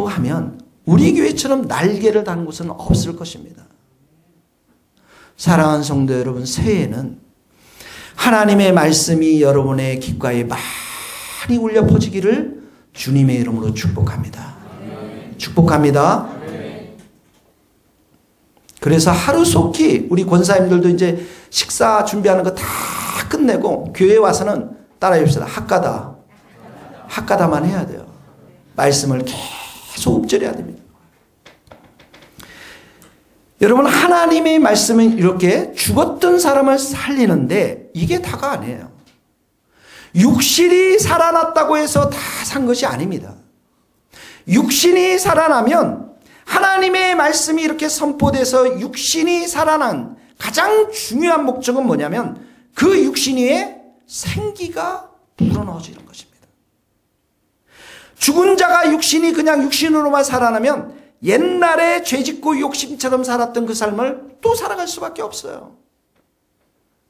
하면 우리 교회처럼 날개를 다는 곳은 없을 것입니다. 사랑하는 성도 여러분, 새해에는 하나님의 말씀이 여러분의 귓가에 많이 울려 퍼지기를 주님의 이름으로 축복합니다. 축복합니다. 그래서 하루속히 우리 권사님들도 이제 식사 준비하는 거 다 끝내고 교회에 와서는 따라해 봅시다. 학가다만 해야 돼요. 말씀을 계속 읊조려야 됩니다. 여러분, 하나님의 말씀은 이렇게 죽었던 사람을 살리는데 이게 다가 아니에요. 육신이 살아났다고 해서 다 산 것이 아닙니다. 육신이 살아나면 하나님의 말씀이 이렇게 선포돼서 육신이 살아난 가장 중요한 목적은 뭐냐면 그 육신 위에 생기가 불어넣어지는 것입니다. 죽은 자가 육신이 그냥 육신으로만 살아나면 옛날에 죄짓고 욕심처럼 살았던 그 삶을 또 살아갈 수밖에 없어요.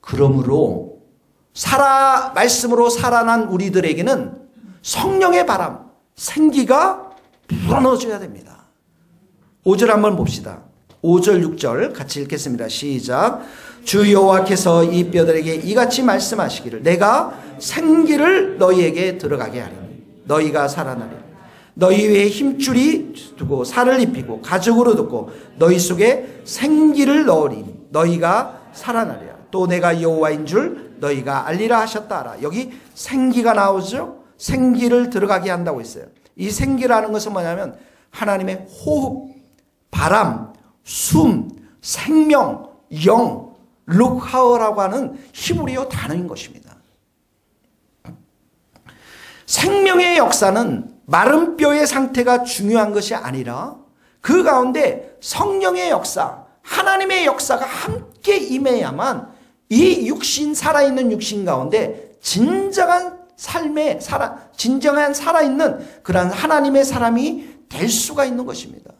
그러므로 말씀으로 살아난 우리들에게는 성령의 바람, 생기가 불어넣어줘야 됩니다. 5절 한번 봅시다. 5절 6절 같이 읽겠습니다. 시작. 주 여호와께서 이 뼈들에게 이같이 말씀하시기를 내가 생기를 너희에게 들어가게 하리니 너희가 살아나리라. 너희 위에 힘줄이 두고 살을 입히고 가죽으로 덮고 너희 속에 생기를 넣으리니 너희가 살아나리라. 또 내가 여호와인 줄 너희가 알리라 하셨다 하라. 여기 생기가 나오죠. 생기를 들어가게 한다고 했어요. 이 생기라는 것은 뭐냐면 하나님의 호흡, 바람, 숨, 생명, 영, 룩하어라고 하는 히브리어 단어인 것입니다. 생명의 역사는 마른 뼈의 상태가 중요한 것이 아니라 그 가운데 성령의 역사, 하나님의 역사가 함께 임해야만 이 육신, 살아있는 육신 가운데 진정한 살아있는 그러한 하나님의 사람이 될 수가 있는 것입니다.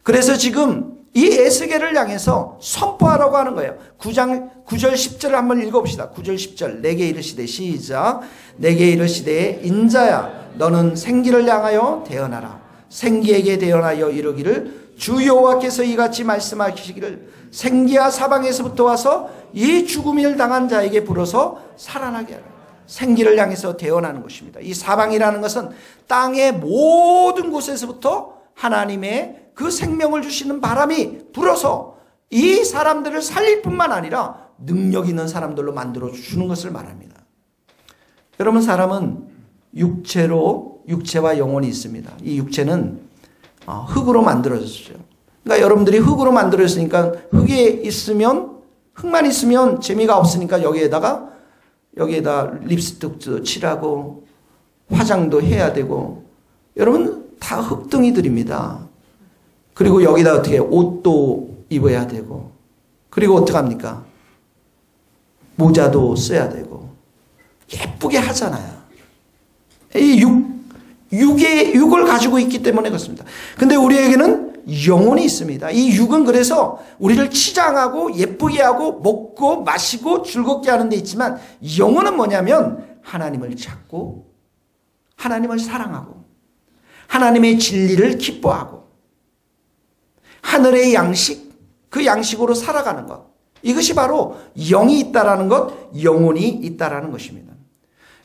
그래서 지금 이 에스겔을 향해서 선포하라고 하는 거예요. 9절 10절을 한번 읽어봅시다. 9절 10절 내게 이르시되 시작. 내게 이르시되 인자야 너는 생기를 향하여 대언하라. 생기에게 대언하여 이르기를 주 여호와께서 이같이 말씀하시기를 생기야 사방에서부터 와서 이 죽음을 당한 자에게 불어서 살아나게 하라. 생기를 향해서 대언하는 것입니다. 이 사방이라는 것은 땅의 모든 곳에서부터 하나님의 그 생명을 주시는 바람이 불어서 이 사람들을 살릴 뿐만 아니라 능력 있는 사람들로 만들어 주는 것을 말합니다. 여러분, 사람은 육체와 영혼이 있습니다. 이 육체는 흙으로 만들어졌죠. 그러니까 여러분들이 흙으로 만들어졌으니까 흙만 있으면 재미가 없으니까 여기에다 립스틱도 칠하고 화장도 해야 되고, 여러분 다 흙둥이들입니다. 그리고 여기다 어떻게 옷도 입어야 되고, 그리고 어떡합니까? 모자도 써야 되고 예쁘게 하잖아요. 이 육을 가지고 있기 때문에 그렇습니다. 근데 우리에게는 영혼이 있습니다. 이 육은 그래서 우리를 치장하고 예쁘게 하고 먹고 마시고 즐겁게 하는 데 있지만, 영혼은 뭐냐면 하나님을 찾고 하나님을 사랑하고 하나님의 진리를 기뻐하고 하늘의 양식, 그 양식으로 살아가는 것, 이것이 바로 영이 있다라는 것, 영혼이 있다라는 것입니다.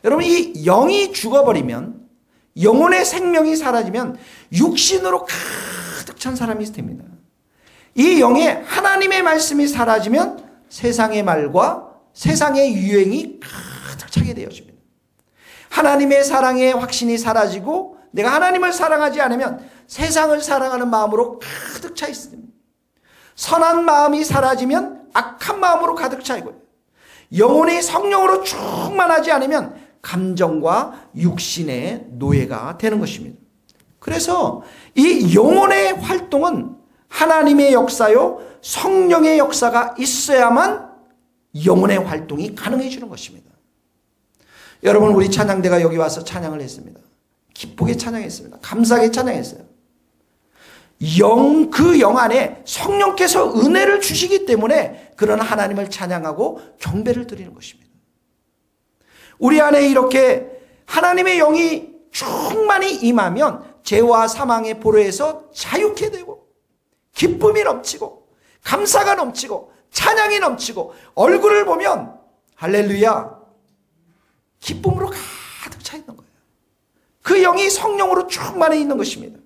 여러분, 이 영이 죽어버리면, 영혼의 생명이 사라지면 육신으로 가득 찬 사람이 됩니다. 이 영에 하나님의 말씀이 사라지면 세상의 말과 세상의 유행이 가득 차게 되어집니다. 하나님의 사랑의 확신이 사라지고 내가 하나님을 사랑하지 않으면 세상을 사랑하는 마음으로 가득 차 있습니다. 선한 마음이 사라지면 악한 마음으로 가득 차 있고요. 영혼이 성령으로 충만하지 않으면 감정과 육신의 노예가 되는 것입니다. 그래서 이 영혼의 활동은 하나님의 역사요, 성령의 역사가 있어야만 영혼의 활동이 가능해지는 것입니다. 여러분, 우리 찬양대가 여기 와서 찬양을 했습니다. 기쁘게 찬양했습니다. 감사하게 찬양했어요. 그 영 안에 성령께서 은혜를 주시기 때문에 그런 하나님을 찬양하고 경배를 드리는 것입니다. 우리 안에 이렇게 하나님의 영이 충만히 임하면 죄와 사망의 보로에서 자유케 되고 기쁨이 넘치고 감사가 넘치고 찬양이 넘치고 얼굴을 보면 할렐루야 기쁨으로 가득 차 있는 거예요. 그 영이 성령으로 충만해 있는 것입니다.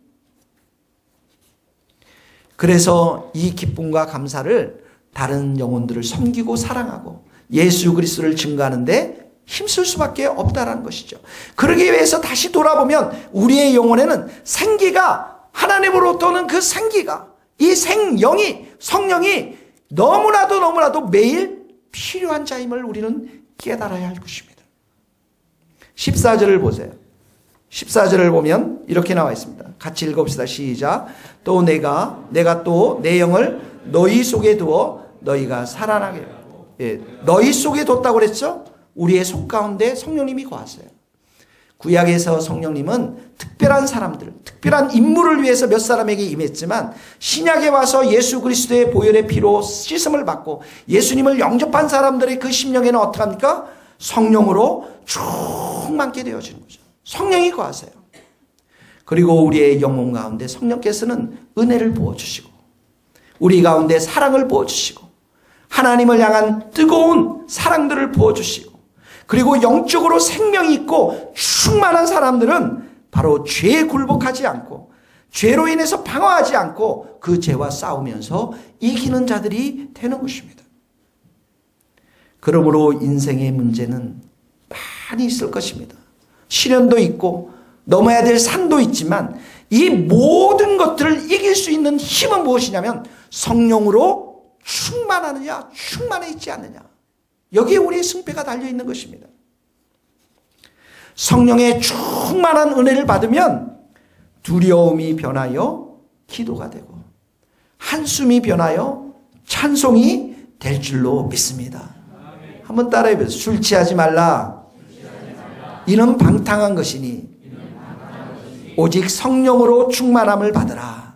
그래서 이 기쁨과 감사를 다른 영혼들을 섬기고 사랑하고 예수 그리스도를 증거하는데 힘쓸 수밖에 없다라는 것이죠. 그러기 위해서 다시 돌아보면 우리의 영혼에는 생기가 하나님으로부터 오는 그 생기가 이 생영이 성령이 너무나도 매일 필요한 자임을 우리는 깨달아야 할 것입니다. 14절을 보세요. 14절을 보면 이렇게 나와 있습니다. 같이 읽어봅시다. 시작. 또 내가 또 내 영을 너희 속에 두어 너희가 살아나게. 예, 너희 속에 뒀다고 그랬죠? 우리의 속 가운데 성령님이 거하세요. 구약에서 성령님은 특별한 사람들, 특별한 인물을 위해서 몇 사람에게 임했지만 신약에 와서 예수 그리스도의 보혈의 피로 씻음을 받고 예수님을 영접한 사람들의 그 심령에는 어떻게 합니까? 성령으로 충만케 되어지는 거죠. 성령이 거하세요. 그리고 우리의 영혼 가운데 성령께서는 은혜를 부어주시고 우리 가운데 사랑을 부어주시고 하나님을 향한 뜨거운 사랑들을 부어주시고 그리고 영적으로 생명이 있고 충만한 사람들은 바로 죄에 굴복하지 않고 죄로 인해서 방황하지 않고 그 죄와 싸우면서 이기는 자들이 되는 것입니다. 그러므로 인생의 문제는 많이 있을 것입니다. 시련도 있고 넘어야 될 산도 있지만 이 모든 것들을 이길 수 있는 힘은 무엇이냐면 성령으로 충만하느냐 충만해 있지 않느냐 여기에 우리의 승패가 달려있는 것입니다. 성령의 충만한 은혜를 받으면 두려움이 변하여 기도가 되고 한숨이 변하여 찬송이 될 줄로 믿습니다. 한번 따라해 보세요. 술 취하지 말라. 이는 방탕한 것이니 오직 성령으로 충만함을 받으라.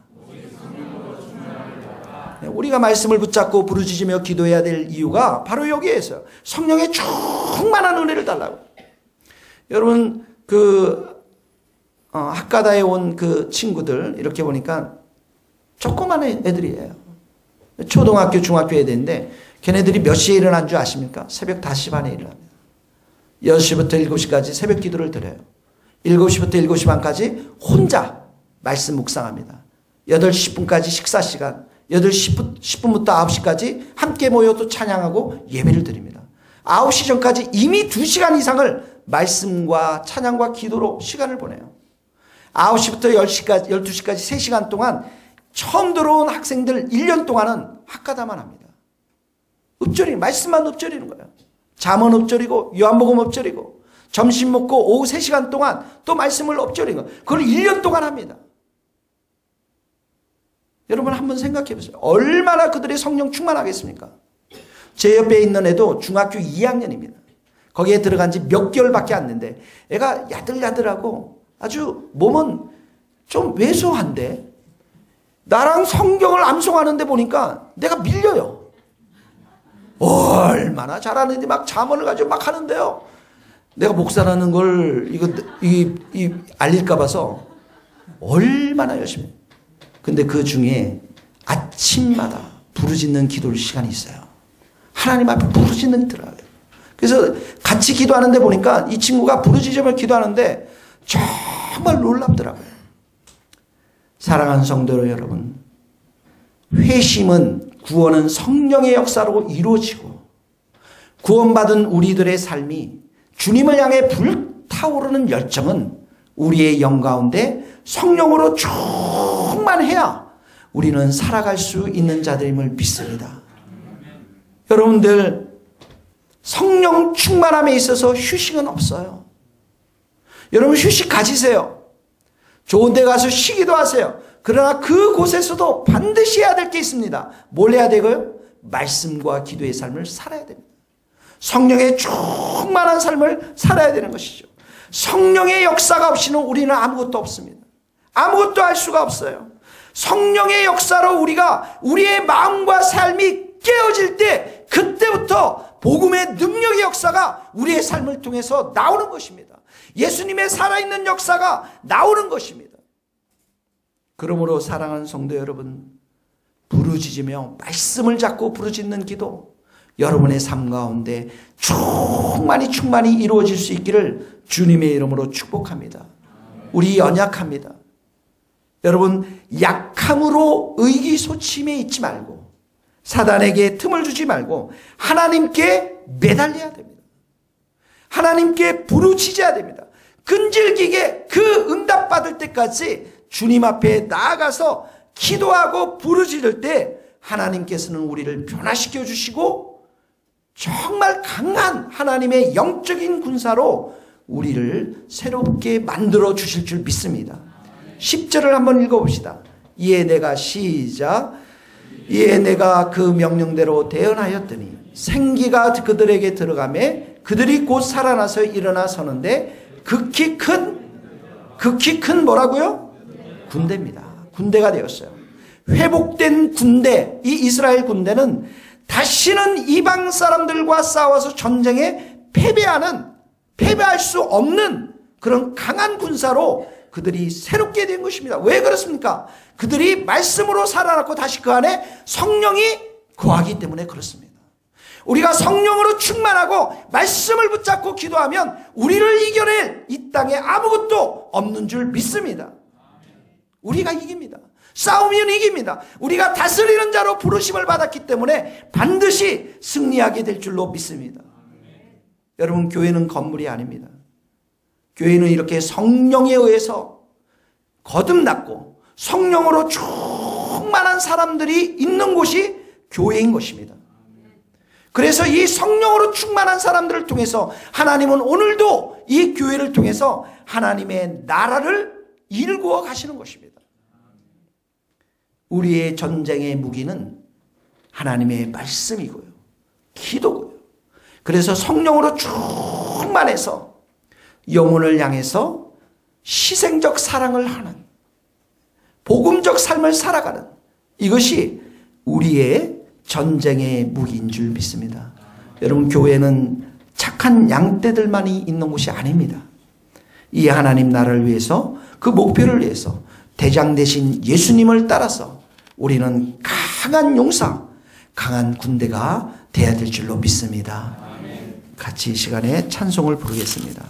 우리가 말씀을 붙잡고 부르짖으며 기도해야 될 이유가 바로 여기에서 성령의 충만한 은혜를 달라고. 여러분 학가다에 온 그 친구들 이렇게 보니까 조그만 애들이에요. 초등학교 중학교 애들인데 걔네들이 몇 시에 일어난 줄 아십니까? 새벽 5시 반에 일어납니다. 6시부터 7시까지 새벽 기도를 드려요. 7시부터 7시 반까지 혼자 말씀 묵상합니다. 8시 10분까지 식사 시간, 8시 10분부터 9시까지 함께 모여 또 찬양하고 예배를 드립니다. 9시 전까지 이미 2시간 이상을 말씀과 찬양과 기도로 시간을 보내요. 9시부터 10시까지, 12시까지 3시간 동안 처음 들어온 학생들 1년 동안은 학가다만 합니다. 읊조리는, 말씀만 읊조리는 거예요. 잠언 읊조리고 요한복음 읊조리고 점심 먹고 오후 3시간 동안 또 말씀을 읊조리는 거예요. 그걸 1년 동안 합니다. 여러분 한번 생각해 보세요. 얼마나 그들의 성령 충만하겠습니까? 제 옆에 있는 애도 중학교 2학년입니다. 거기에 들어간 지 몇 개월밖에 안 됐는데 애가 야들야들하고 아주 몸은 좀 왜소한데 나랑 성경을 암송하는데 보니까 내가 밀려요. 얼마나 잘하는지 막 잠언을 가지고 막 하는데요. 내가 목사라는 걸 알릴까 봐서 얼마나 열심히 해요. 근데 그 중에 아침마다 부르짖는 기도 시간이 있어요. 하나님 앞에 부르짖는 들어가요. 그래서 같이 기도하는데 보니까 이 친구가 부르짖으며 기도하는데 정말 놀랍더라고요. 사랑하는 성도 여러분, 회심은 구원은 성령의 역사로 이루어지고 구원받은 우리들의 삶이 주님을 향해 불타오르는 열정은 우리의 영 가운데 성령으로 충만해야 우리는 살아갈 수 있는 자들임을 믿습니다. 여러분들 성령 충만함에 있어서 휴식은 없어요. 여러분 휴식 가지세요. 좋은 데 가서 쉬기도 하세요. 그러나 그곳에서도 반드시 해야 될 게 있습니다. 뭘 해야 되고요? 말씀과 기도의 삶을 살아야 됩니다. 성령의 충만한 삶을 살아야 되는 것이죠. 성령의 역사가 없이는 우리는 아무것도 없습니다. 아무것도 할 수가 없어요. 성령의 역사로 우리가 우리의 마음과 삶이 깨어질 때 그때부터 복음의 능력의 역사가 우리의 삶을 통해서 나오는 것입니다. 예수님의 살아있는 역사가 나오는 것입니다. 그러므로 사랑하는 성도 여러분, 부르짖으며 말씀을 잡고 부르짖는 기도, 여러분의 삶 가운데 충만히 이루어질 수 있기를 주님의 이름으로 축복합니다. 우리 연약합니다. 여러분, 약함으로 의기소침해 있지 말고 사단에게 틈을 주지 말고 하나님께 매달려야 됩니다. 하나님께 부르짖어야 됩니다. 끈질기게 그 응답받을 때까지 주님 앞에 나아가서 기도하고 부르짖을 때 하나님께서는 우리를 변화시켜 주시고 정말 강한 하나님의 영적인 군사로 우리를 새롭게 만들어 주실 줄 믿습니다. 10절을 한번 읽어봅시다. 이에 내가 시작. 이에 내가 그 명령대로 대언하였더니 생기가 그들에게 들어가매 그들이 곧 살아나서 일어나 서는데 극히 큰 뭐라고요? 군대입니다. 군대가 되었어요. 회복된 군대, 이 이스라엘 군대는 다시는 이방 사람들과 싸워서 전쟁에 패배할 수 없는 그런 강한 군사로 그들이 새롭게 된 것입니다. 왜 그렇습니까? 그들이 말씀으로 살아났고 다시 그 안에 성령이 거하기 때문에 그렇습니다. 우리가 성령으로 충만하고 말씀을 붙잡고 기도하면 우리를 이겨낼 이 땅에 아무것도 없는 줄 믿습니다. 우리가 이깁니다. 싸우면 이깁니다. 우리가 다스리는 자로 부르심을 받았기 때문에 반드시 승리하게 될 줄로 믿습니다. 여러분, 교회는 건물이 아닙니다. 교회는 이렇게 성령에 의해서 거듭났고 성령으로 충만한 사람들이 있는 곳이 교회인 것입니다. 그래서 이 성령으로 충만한 사람들을 통해서 하나님은 오늘도 이 교회를 통해서 하나님의 나라를 일구어 가시는 것입니다. 우리의 전쟁의 무기는 하나님의 말씀이고요, 기도고요. 그래서 성령으로 충만해서 영혼을 향해서 희생적 사랑을 하는 복음적 삶을 살아가는 이것이 우리의 전쟁의 무기인 줄 믿습니다. 여러분, 교회는 착한 양떼들만이 있는 곳이 아닙니다. 이 하나님 나라를 위해서, 그 목표를 위해서 대장 되신 예수님을 따라서 우리는 강한 용사, 강한 군대가 되어야 될 줄로 믿습니다. 같이 이 시간에 찬송을 부르겠습니다.